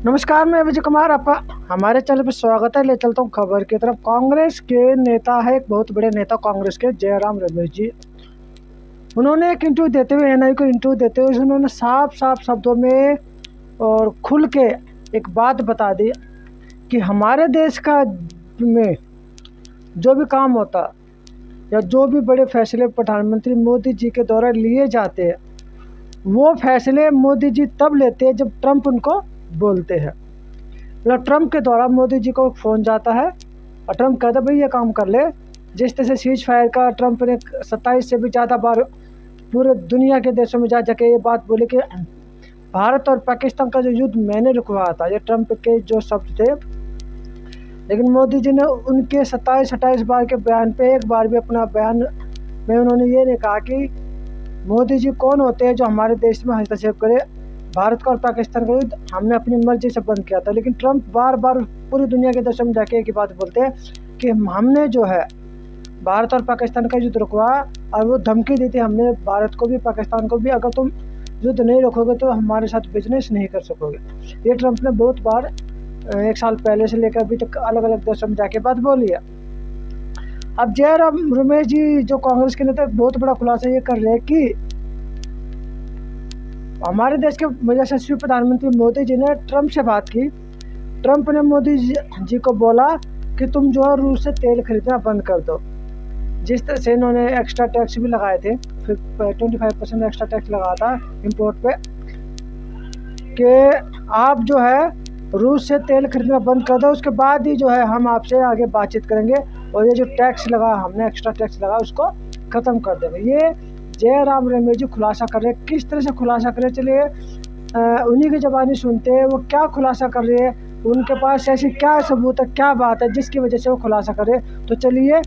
नमस्कार, मैं विजय कुमार, आपका हमारे चैनल पर स्वागत है। ले चलता हूँ खबर की तरफ। कांग्रेस के नेता है, एक बहुत बड़े नेता कांग्रेस के, जयराम रमेश जी। उन्होंने एक इंटरव्यू देते हुए, एनआई को इंटरव्यू देते हुए उन्होंने साफ साफ शब्दों में और खुल के एक बात बता दी कि हमारे देश का में जो भी काम होता या जो भी बड़े फैसले प्रधानमंत्री मोदी जी के द्वारा लिए जाते हैं, वो फैसले मोदी जी तब लेते हैं जब ट्रंप उनको बोलते हैं। मतलब ट्रंप के द्वारा मोदी जी को फ़ोन जाता है और ट्रंप कहता है भाई ये काम कर ले। जिस तरह से सीज फायर का ट्रंप ने 27 से भी ज़्यादा बार पूरे दुनिया के देशों में जा जाके ये बात बोली कि भारत और पाकिस्तान का जो युद्ध मैंने रुकवाया था, ये ट्रंप के जो शब्द थे। लेकिन मोदी जी ने उनके 27-28 बार के बयान पे एक बार भी अपना बयान में उन्होंने ये नहीं कहा कि मोदी जी कौन होते हैं जो हमारे देश में हस्तक्षेप करे। भारत का और पाकिस्तान का युद्ध हमने अपनी मर्जी से बंद किया था। लेकिन ट्रंप बार बार पूरी दुनिया के देशों में जाके एक ही बात बोलते हैं कि हमने जो है भारत और पाकिस्तान का युद्ध रुकवाया, और वो धमकी दी थी हमने भारत को भी पाकिस्तान को भी, अगर तुम युद्ध नहीं रोकोगे तो हमारे साथ बिजनेस नहीं कर सकोगे। ये ट्रंप ने बहुत बार 1 साल पहले से लेकर अभी तक अलग अलग देशों में जाके बात बोली है। अब जयराम रमेश जी जो कांग्रेस के नेता बहुत बड़ा खुलासा ये कर रहे हैं कि हमारे देश के यशस्वी प्रधानमंत्री मोदी जी ने ट्रंप से बात की। ट्रंप ने मोदी जी को बोला कि तुम जो है रूस से तेल खरीदना बंद कर दो। जिस तरह से इन्होंने एक्स्ट्रा टैक्स भी लगाए थे, फिर 25% एक्स्ट्रा टैक्स लगाया था इंपोर्ट पे, कि आप जो है रूस से तेल खरीदना बंद कर दो, उसके बाद ही जो है हम आपसे आगे बातचीत करेंगे और ये जो टैक्स लगा हमने एक्स्ट्रा टैक्स लगा उसको ख़त्म कर देंगे। ये जयराम रमेश जी खुलासा कर रहे हैं। किस तरह से खुलासा कर रहे हैं, चलिए उन्हीं की ज़बानी सुनते हैं वो क्या खुलासा कर रहे हैं। उनके पास ऐसी क्या सबूत है, क्या बात है जिसकी वजह से वो खुलासा कर रहे हैं। तो चलिए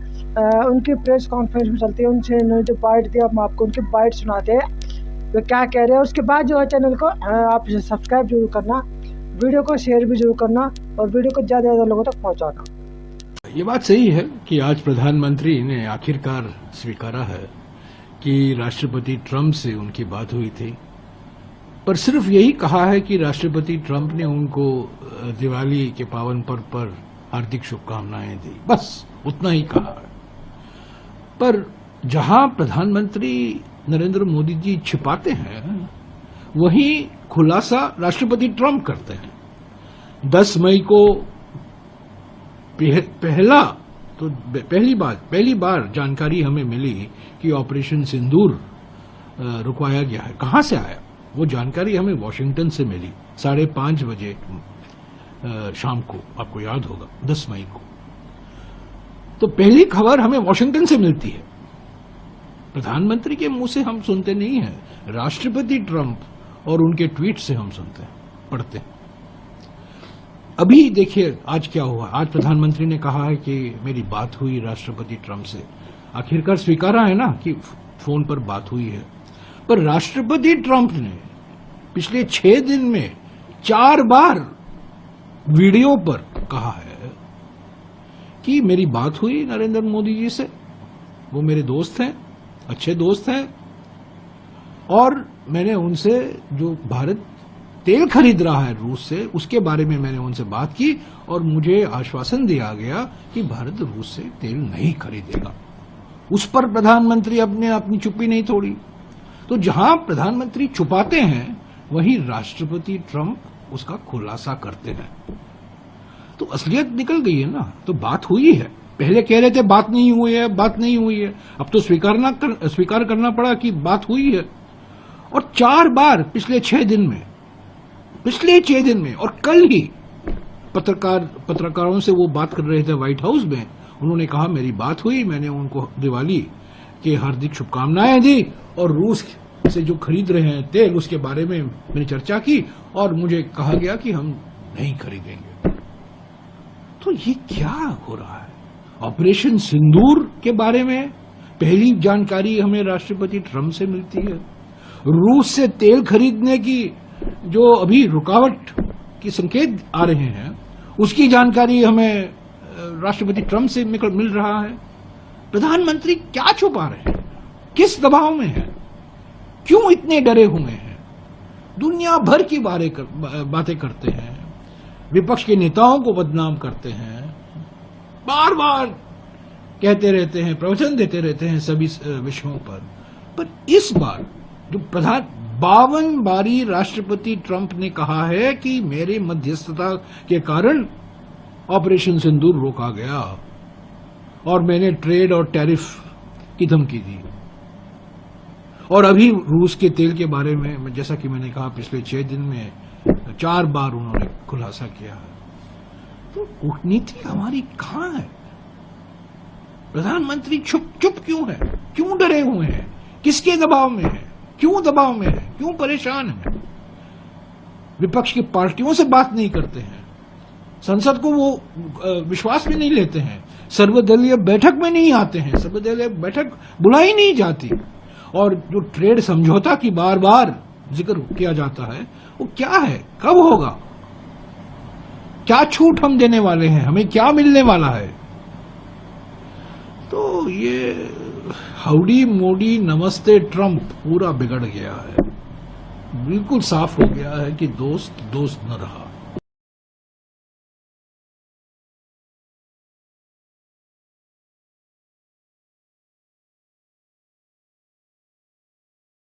उनकी प्रेस कॉन्फ्रेंस में चलती है, उनसे उन्होंने जो बाइट दिया हम आपको उनकी बाइट सुनाते हैं वो क्या कह रहे हैं। उसके बाद जो है चैनल को आप सब्सक्राइब जरूर करना, वीडियो को शेयर भी जरूर करना और वीडियो को ज़्यादा से ज़्यादा लोगों तक पहुँचाना। ये बात सही है कि आज प्रधानमंत्री ने आखिरकार स्वीकारा है कि राष्ट्रपति ट्रंप से उनकी बात हुई थी, पर सिर्फ यही कहा है कि राष्ट्रपति ट्रंप ने उनको दिवाली के पावन पर्व पर हार्दिक शुभकामनाएं दी, बस उतना ही कहा है। पर जहां प्रधानमंत्री नरेंद्र मोदी जी छिपाते हैं, वहीं खुलासा राष्ट्रपति ट्रंप करते हैं। 10 मई को पहली बार जानकारी हमें मिली कि ऑपरेशन सिंदूर रुकवाया गया है। कहां से आया वो जानकारी? हमें वॉशिंगटन से मिली 5:30 बजे शाम को, आपको याद होगा 10 मई को। तो पहली खबर हमें वॉशिंगटन से मिलती है, प्रधानमंत्री के मुंह से हम सुनते नहीं हैं, राष्ट्रपति ट्रंप और उनके ट्वीट से हम सुनते हैं, पढ़ते हैं। अभी देखिए आज क्या हुआ। आज प्रधानमंत्री ने कहा है कि मेरी बात हुई राष्ट्रपति ट्रंप से। आखिरकार स्वीकारा है ना कि फोन पर बात हुई है। पर राष्ट्रपति ट्रंप ने पिछले 6 दिन में 4 बार वीडियो पर कहा है कि मेरी बात हुई नरेंद्र मोदी जी से, वो मेरे दोस्त हैं, अच्छे दोस्त हैं, और मैंने उनसे जो भारत तेल खरीद रहा है रूस से, उसके बारे में मैंने उनसे बात की और मुझे आश्वासन दिया गया कि भारत रूस से तेल नहीं खरीदेगा। उस पर प्रधानमंत्री अपनी चुप्पी नहीं तोड़ी। तो जहां प्रधानमंत्री छुपाते हैं, वहीं राष्ट्रपति ट्रंप उसका खुलासा करते हैं। तो असलियत निकल गई है ना। तो बात हुई है। पहले कह रहे थे बात नहीं हुई है, बात नहीं हुई है, अब तो स्वीकार करना पड़ा कि बात हुई है। और 4 बार पिछले 6 दिन में, और कल ही पत्रकारों से वो बात कर रहे थे व्हाइट हाउस में, उन्होंने कहा मेरी बात हुई, मैंने उनको दिवाली की हार्दिक शुभकामनाएं दी और रूस से जो खरीद रहे हैं तेल उसके बारे में मैंने चर्चा की और मुझे कहा गया कि हम नहीं खरीदेंगे। तो ये क्या हो रहा है? ऑपरेशन सिंदूर के बारे में पहली जानकारी हमें राष्ट्रपति ट्रंप से मिलती है। रूस से तेल खरीदने की जो अभी रुकावट की संकेत आ रहे हैं, उसकी जानकारी हमें राष्ट्रपति ट्रंप से मिल रहा है। प्रधानमंत्री क्या छुपा रहे हैं? किस दबाव में हैं? क्यों इतने डरे हुए हैं? दुनिया भर की बातें करते हैं, विपक्ष के नेताओं को बदनाम करते हैं, बार बार कहते रहते हैं, प्रवचन देते रहते हैं सभी विषयों पर इस बार जो 52 बारी राष्ट्रपति ट्रंप ने कहा है कि मेरे मध्यस्थता के कारण ऑपरेशन सिंदूर रोका गया और मैंने ट्रेड और टैरिफ की धमकी दी, और अभी रूस के तेल के बारे में जैसा कि मैंने कहा पिछले 6 दिन में 4 बार उन्होंने खुलासा किया है। तो कूटनीति हमारी कहां है? प्रधानमंत्री चुप क्यों है? क्यों डरे हुए हैं? किसके दबाव में है? क्यों दबाव में है? क्यों परेशान है? विपक्ष की पार्टियों से बात नहीं करते हैं, संसद को वो विश्वास में नहीं लेते हैं, सर्वदलीय बैठक में नहीं आते हैं, सर्वदलीय बैठक बुलाई नहीं जाती, और जो ट्रेड समझौता की बार बार जिक्र किया जाता है वो क्या है? कब होगा? क्या छूट हम देने वाले हैं? हमें क्या मिलने वाला है? तो ये हाउडी मोदी नमस्ते ट्रंप पूरा बिगड़ गया है, बिल्कुल साफ हो गया है कि दोस्त दोस्त न रहा।